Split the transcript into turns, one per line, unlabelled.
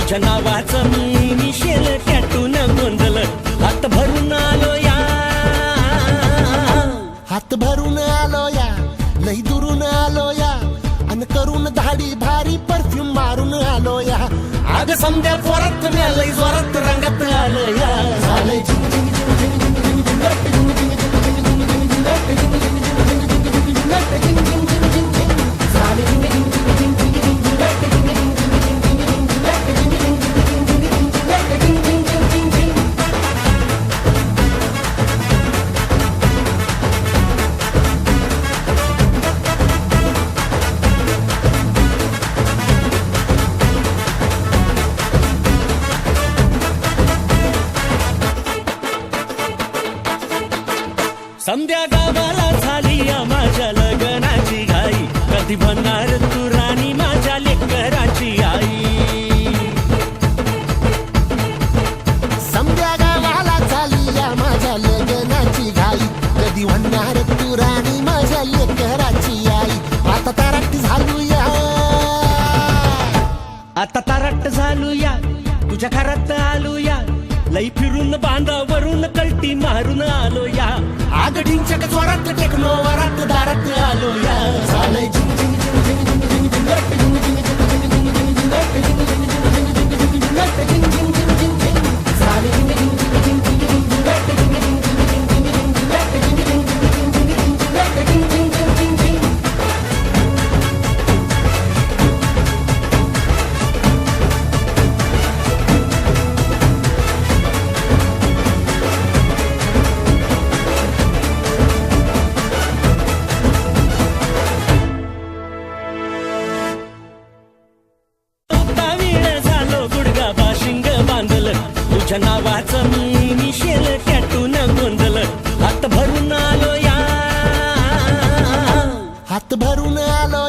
तुझ्या नावाचं मी मिशेल टॅटून गोंधळ हात भरून आलो या,
हात भरून आलो या, लई दुरून आलो या, अन करून धाडी भारी परफ्यूम मारून आलो या.
आग समद्या पोरात मी लई जोरात रंगात आलो या.
झालंय झिंग झिंग झिंग झिंग झिंग झिंग झिंग झिंग झिंग झिंग झिंग
समद्या गावाला झाली या माझ्या लग्नाची घाई, कधी म्हणणार तू राणी माझ्या लेकराची आई.
समद्या गावाला झाली या माझ्या लग्नाची घाई, कधी म्हणणार तू राणी माझ्या लेकराची आई. आता तारट झालू या,
आता तारट झालो या, तुझ्या घरात आलो या, लई फिरून बांधावरून कलटी मारून आलो या.
आग ढिंचक जोरात टेक्नो वरात दारात आलो या. झालंय झिंग झिंग झिंग झिंग झिंग झिंग झिंग झिंग झिंग झिंग झिंग झिंग झिंग झिंग
तुझ्या नावाचं मी मिशेल टॅटून गोंधळ हात भरून आलो या,
हात भरून आलो